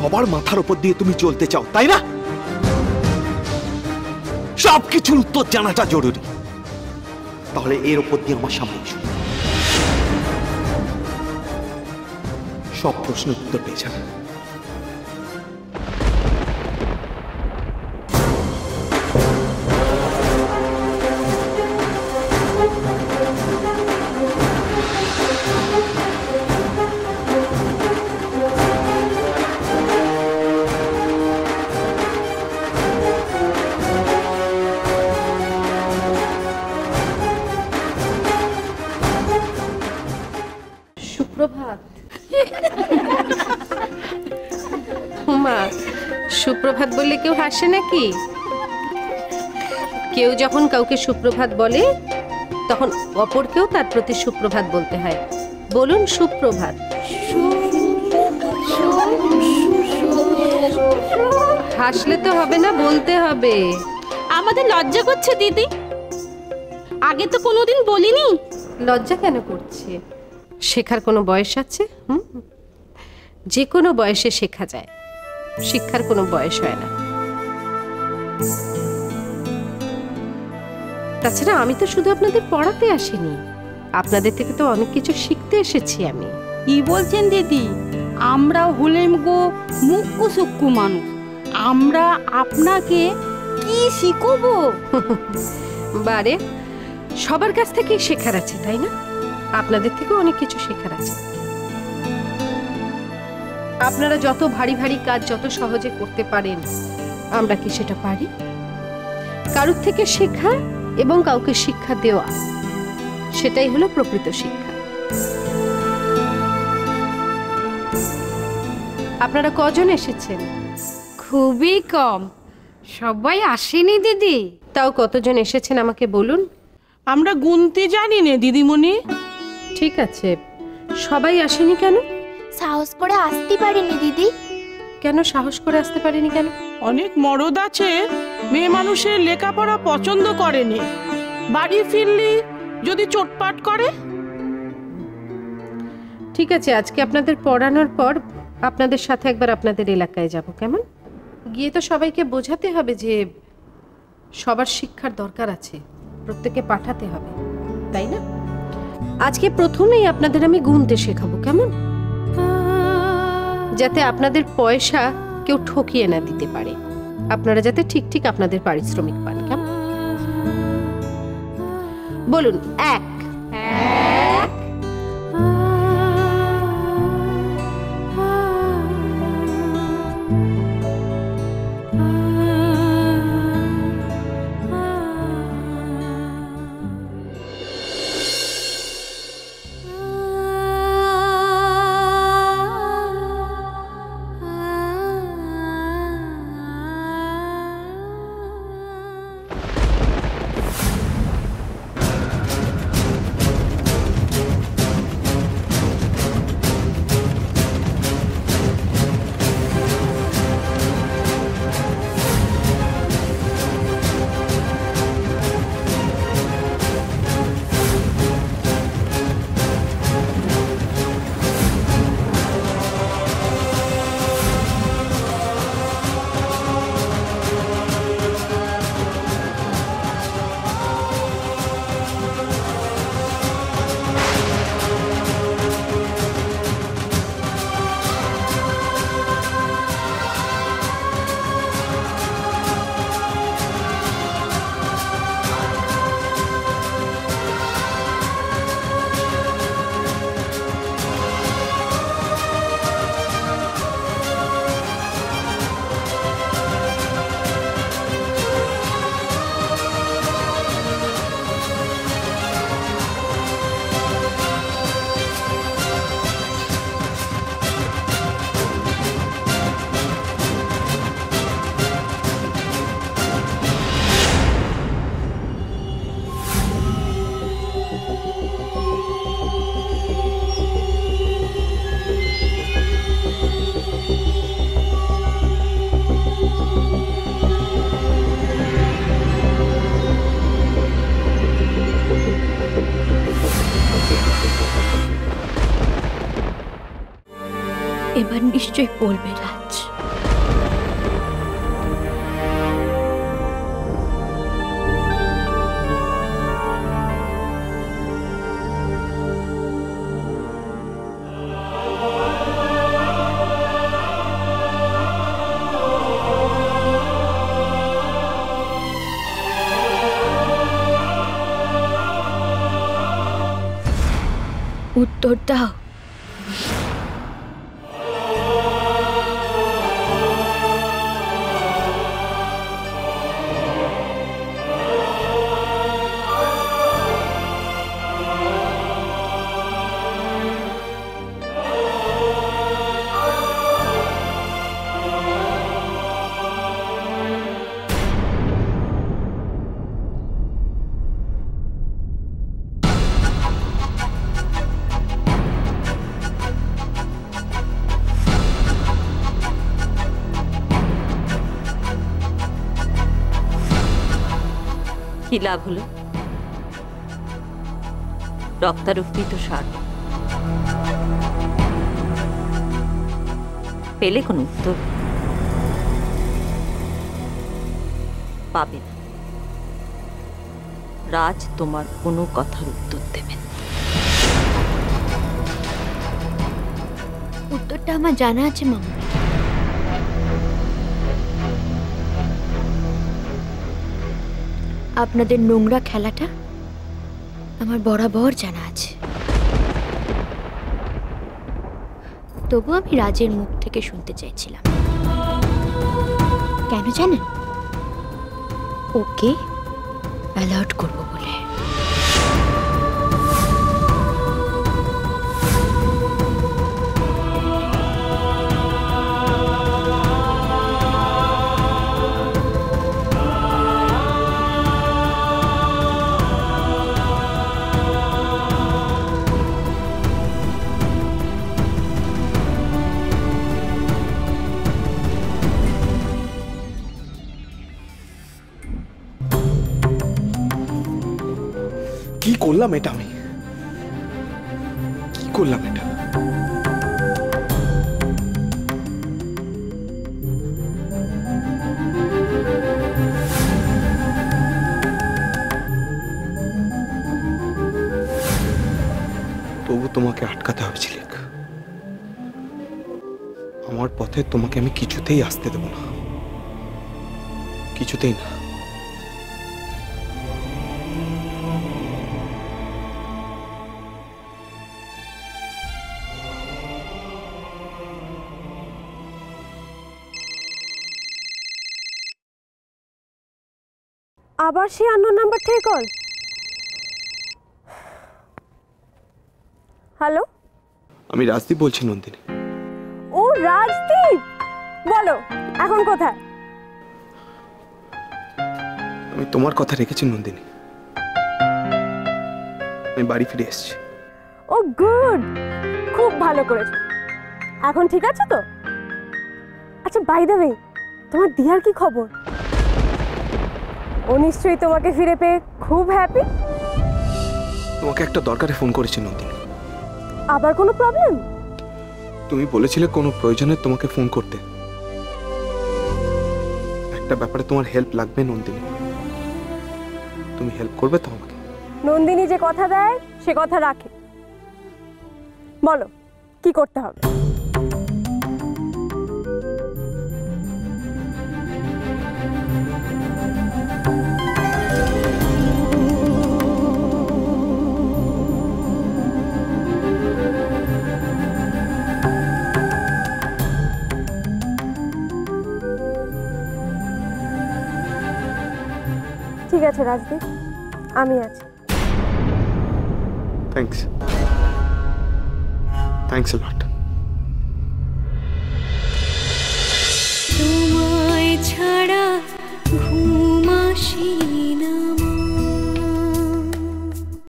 সবার মাথার উপর দিয়ে তুমি চলতে চাও, তাই না? সবকিছুর উত্তর জানাটা জরুরি। তাহলে এর উপর দিয়ে আমার সামনে এসো, সব প্রশ্নের উত্তর পেয়ে যাবে। সুপ্রভাত। মা, সুপ্রভাত বললে কেউ হাসে নাকি? কেউ যখন কাউকে সুপ্রভাত বলে তখন অপরকেও তার প্রতি সুপ্রভাত বলতে হয়। বলুন সুপ্রভাত। হাসলে তো হবে না, বলতে হবে। আমাদের লজ্জা করছে দিদি, আগে তো কোনোদিন বলিনি। লজ্জা কেন করছে? শেখার কোনো বয়স আছে? যে কোনো বয়সে শেখা যায়, শিক্ষার কোনো বয়স হয় না। তাছাড়া আমি তো শুধু আপনাদের পড়াতে আসিনি, আপনাদের থেকে তো অনেক কিছু শিখতে এসেছি আমি। কি বলছেন দিদি? আমরা হলেম গো মুক্কু সুক্কু মানুষ, আমরা আপনাকে কি শিখবো? বারে, সবার কাছ থেকেই শেখার আছে, তাই না? আপনাদের থেকেও অনেক কিছু শেখার আছে। আপনারা যত ভারী ভারী কাজ যত সহজে করতে পারেন, আমরা কি সেটা পারি? কারোর থেকে শেখা এবং কাউকে শিক্ষা দেওয়া, সেটাই হলো প্রকৃত শিক্ষা। আপনারা কজন এসেছেন? খুবই কম, সবাই আসেনি দিদি। তাও কতজন এসেছেন আমাকে বলুন। আমরা গুনতে জানি না দিদিমণি। ঠিক আছে, সবাই আসেনি কেন? সাহস করে আসতে পারিনি দিদি। কেন সাহস করে আসতে পারেনি কেন? অনেক মরদ আছে মেয়ে মানুষের লেখাপড়া পছন্দ করেনি, বাড়ি ফিরলি যদি চোটপাট করে। ঠিক আছে, আজকে আপনাদের পড়ানোর পর আপনাদের সাথে একবার আপনাদের এলাকায় যাব, কেমন? গিয়ে তো সবাইকে বোঝাতে হবে যে সবার শিক্ষার দরকার আছে, প্রত্যেককে পাঠাতে হবে, তাই না? আজকে প্রথমেই আপনাদের আমি গুনতে শেখাবো, কেমন? যাতে আপনাদের পয়সা কেউ ঠকিয়ে না দিতে পারে, আপনারা যাতে ঠিক ঠিক আপনাদের পারিশ্রমিক পান, কেমন? বলুন, 1 এবার নিশ্চয়ই পড়বে রাজ। উত্তর দাও। কি লাভ হলো? রক্তারক্তি তো সার। পেলে কোন উত্তর? পাবে না। রাজ তোমার কোনো কথার উত্তর দেবে না। উত্তরটা আমার জানা আছে মামা। আপনাদের নোংরা খেলাটা আমার বরাবর জানা আছে। তবু আমি রাজের মুখ থেকে শুনতে চাইছিলাম। কেন জানেন? ওকে অ্যালার্ট করব বলে। কি করলাম এটা? আমি কি করলাম এটা? তবু তোমাকে আটকাতে হবে ঝিলিক। আমার পথে তোমাকে আমি কিছুতেই আসতে দেব না, কিছুতেই না। আবার সেই আননোন নাম্বার থেকে কল। হ্যালো, আমি রাজদীপ বলছি নন্দিনী। ও রাজদীপ, বলো এখন কোথায়? আমি তোমার কথা রেখেছি নন্দিনী, আমি বাড়ি ফিরে এসেছি। ও গুড, খুব ভালো করেছো। এখন ঠিক আছে তো? আচ্ছা বাই দ্য ওয়ে, তোমার দিয়ার কি খবর? ও নিশ্চয়ই তোমাকে ফিরে পেয়ে খুব হ্যাপি। তোমাকে একটা দরকারে ফোন করেছি নন্দিনী। আবার কোনো প্রবলেম? তুমি বলেছিলে কোনো প্রয়োজনে তোমাকে ফোন করতে। একটা ব্যাপারে তোমার হেল্প লাগবে নন্দিনী, তুমি হেল্প করবে তো আমাকে? নন্দিনী যে কথা দেয় সে কথা রাখে। বলো কি করতে হবে? ঠিক আছে রাজদীপ, আমি আছি। থ্যাঙ্কস, থ্যাঙ্কস আ লট। তোমায় ছাড়া ঘুম আসি